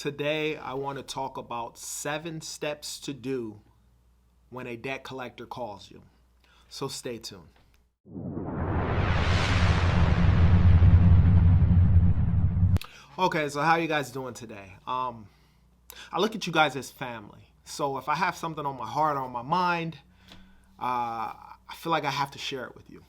Today, I want to talk about 7 steps to do when a debt collector calls you. So stay tuned. Okay, so how you guys doing today? I look at you guys as family. So if I have something on my heart or on my mind, I feel like I have to share it with you.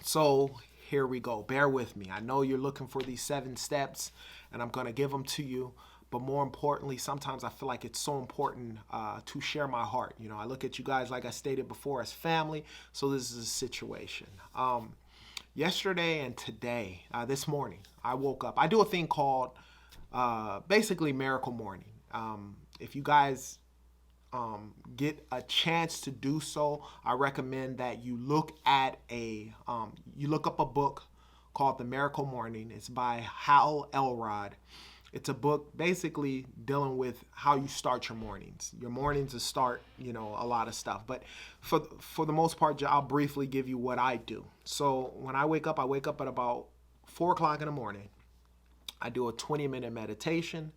So here we go. Bear with me. I know you're looking for these 7 steps, and I'm going to give them to you. But more importantly, sometimes I feel like it's so important to share my heart. You know, I look at you guys, like I stated before, as family. So this is a situation. Yesterday and today, this morning, I woke up. I do a thing called basically Miracle Morning. If you guys get a chance to do so, I recommend that you look at you look up a book called The Miracle Morning. It's by Hal Elrod. It's a book basically dealing with how you start your mornings. Your mornings to start, a lot of stuff. But for the most part, I'll briefly give you what I do. So when I wake up at about 4 o'clock in the morning. I do a 20-minute meditation.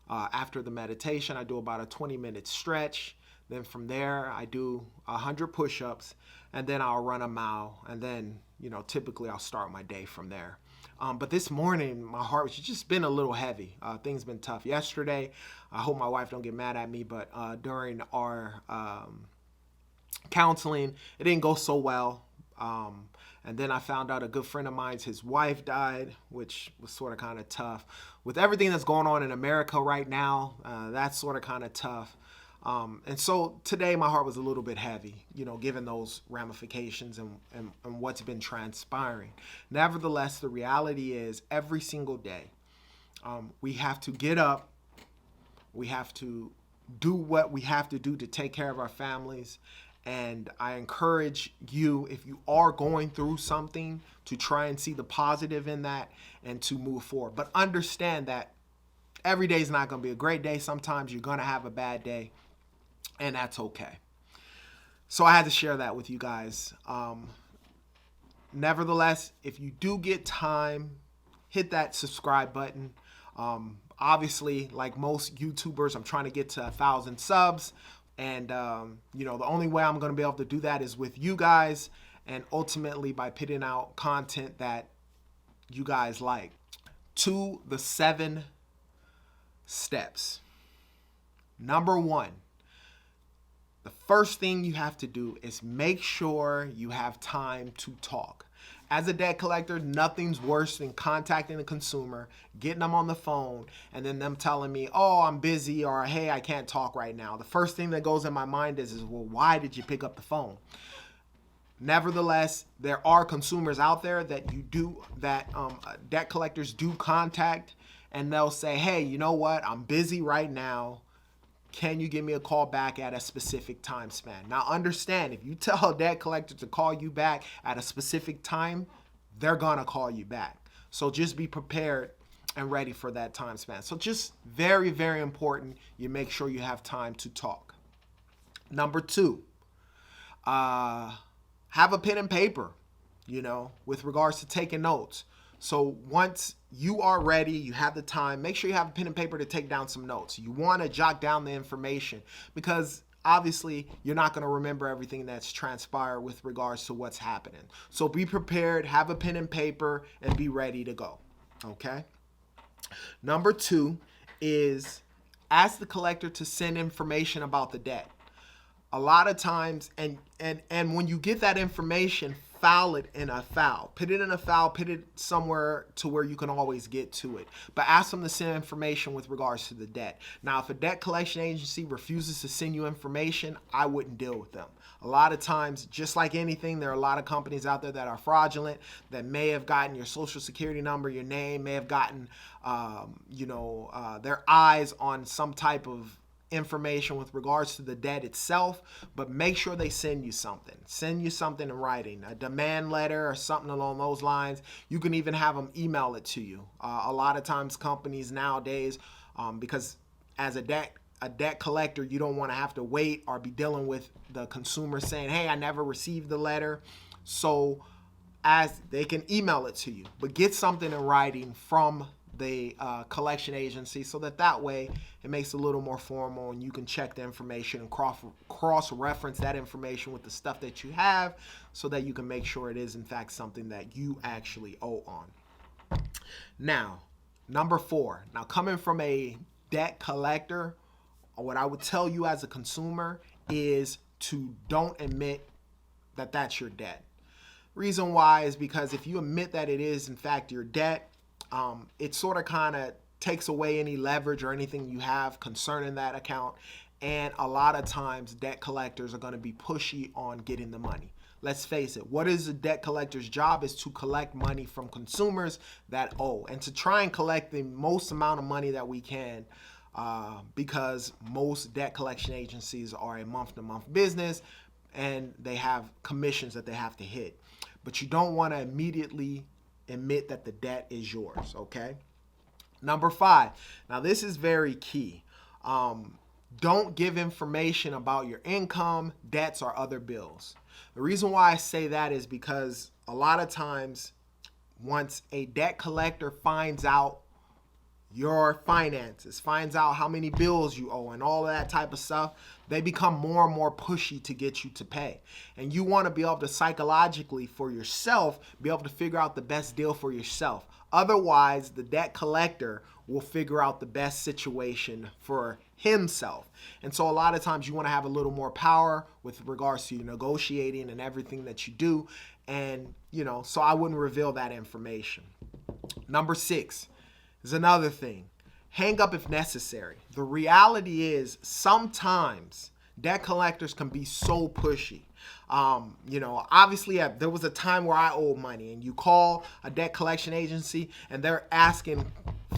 After the meditation, I do about a 20-minute stretch. Then from there, I do 100 push-ups, and then I'll run a mile. And then, typically I'll start my day from there. But this morning, my heart was just been a little heavy. Things been tough. Yesterday, I hope my wife don't get mad at me, but during our counseling, it didn't go so well. And then I found out a good friend of mine's, his wife died, which was sort of kind of tough. With everything that's going on in America right now, that's sort of kind of tough. And so today my heart was a little bit heavy, given those ramifications and what's been transpiring. Nevertheless, the reality is every single day we have to get up. We have to do what we have to do to take care of our families. And I encourage you, if you are going through something, to try and see the positive in that and to move forward. But understand that every day is not going to be a great day. Sometimes you're going to have a bad day, and that's okay. So I had to share that with you guys. Nevertheless, if you do get time, hit that subscribe button. Obviously, like most YouTubers, I'm trying to get to 1,000 subs. And, the only way I'm going to be able to do that is with you guys and ultimately by putting out content that you guys like. To the 7 steps. Number 1, the first thing you have to do is make sure you have time to talk. As a debt collector, nothing's worse than contacting a consumer, getting them on the phone, and then them telling me, oh, I'm busy, or hey, I can't talk right now. The first thing that goes in my mind is well, why did you pick up the phone? Nevertheless, there are consumers out there that debt collectors do contact, and they'll say, hey, you know what? I'm busy right now. Can you give me a call back at a specific time span? Now understand, if you tell a debt collector to call you back at a specific time, they're gonna call you back. So just be prepared and ready for that time span. So just very, very important, you make sure you have time to talk. Number 2, have a pen and paper, with regards to taking notes. So once you are ready, you have the time, make sure you have a pen and paper to take down some notes. You want to jot down the information because obviously you're not going to remember everything that's transpired with regards to what's happening. So be prepared, have a pen and paper, and be ready to go. Okay? Number 2 is ask the collector to send information about the debt. A lot of times, and when you get that information, file it in a file. Put it in a file, put it somewhere to where you can always get to it. But ask them to send information with regards to the debt. Now, if a debt collection agency refuses to send you information, I wouldn't deal with them. A lot of times, just like anything, there are a lot of companies out there that are fraudulent, that may have gotten your social security number, your name, may have gotten, their eyes on some type of information with regards to the debt itself, but make sure they send you something. Send you something in writing, a demand letter or something along those lines. You can even have them email it to you. A lot of times companies nowadays, because as a debt collector, you don't want to have to wait or be dealing with the consumer saying, hey, I never received the letter. So as they can email it to you, but get something in writing from the collection agency, so that way it makes it a little more formal and you can check the information and cross-reference that information with the stuff that you have so that you can make sure it is in fact something that you actually owe on. Now, number 4. Now, coming from a debt collector, what I would tell you as a consumer is to don't admit that that's your debt. Reason why is because if you admit that it is in fact your debt, it sort of kind of takes away any leverage or anything you have concerning that account. And a lot of times debt collectors are going to be pushy on getting the money. Let's face it, what is a debt collector's job is to collect money from consumers that owe and to try and collect the most amount of money that we can, because most debt collection agencies are a month-to-month business and they have commissions that they have to hit. But you don't want to immediately admit that the debt is yours, okay? Number 5. Now, this is very key. Don't give information about your income, debts, or other bills. The reason why I say that is because a lot of times once a debt collector finds out your finances, finds out how many bills you owe and all of that type of stuff, they become more and more pushy to get you to pay. And you want to be able to psychologically for yourself, be able to figure out the best deal for yourself. Otherwise, the debt collector will figure out the best situation for himself. And so a lot of times you want to have a little more power with regards to negotiating and everything that you do. And, so I wouldn't reveal that information. Number 6 is another thing. Hang up if necessary. The reality is sometimes debt collectors can be so pushy. Obviously there was a time where I owed money and you call a debt collection agency and they're asking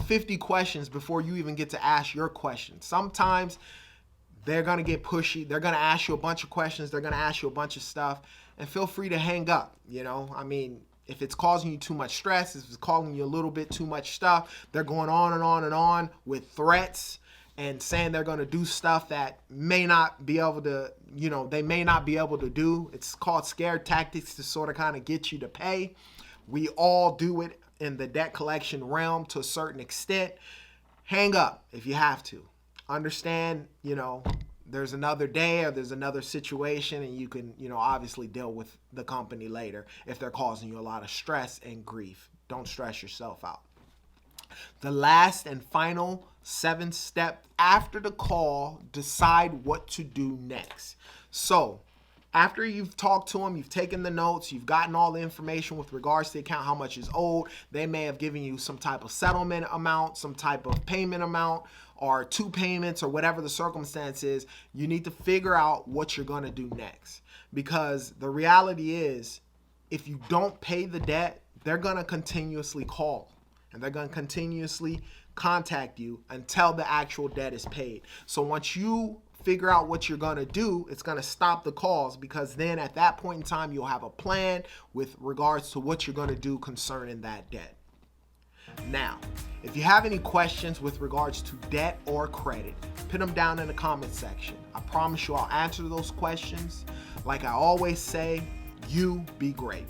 50 questions before you even get to ask your question. Sometimes they're going to get pushy. They're going to ask you a bunch of questions. They're going to ask you a bunch of stuff, and feel free to hang up. If it's causing you too much stress, if it's causing you a little bit too much stuff, they're going on and on and on with threats and saying they're going to do stuff that may not be able to, they may not be able to do. It's called scare tactics to sort of kind of get you to pay. We all do it in the debt collection realm to a certain extent. Hang up if you have to. Understand, there's another day or there's another situation, and you can, obviously deal with the company later if they're causing you a lot of stress and grief. Don't stress yourself out. The last and final 7th step after the call, decide what to do next. So after you've talked to them, you've taken the notes, you've gotten all the information with regards to the account, how much is owed. They may have given you some type of settlement amount, some type of payment amount, or 2 payments, or whatever the circumstance is. You need to figure out what you're going to do next. Because the reality is, if you don't pay the debt, they're going to continuously call. And they're going to continuously contact you until the actual debt is paid. So once you figure out what you're going to do, it's going to stop the calls, because then at that point in time, you'll have a plan with regards to what you're going to do concerning that debt. Now, if you have any questions with regards to debt or credit, put them down in the comment section. I promise you I'll answer those questions. Like I always say, you be great.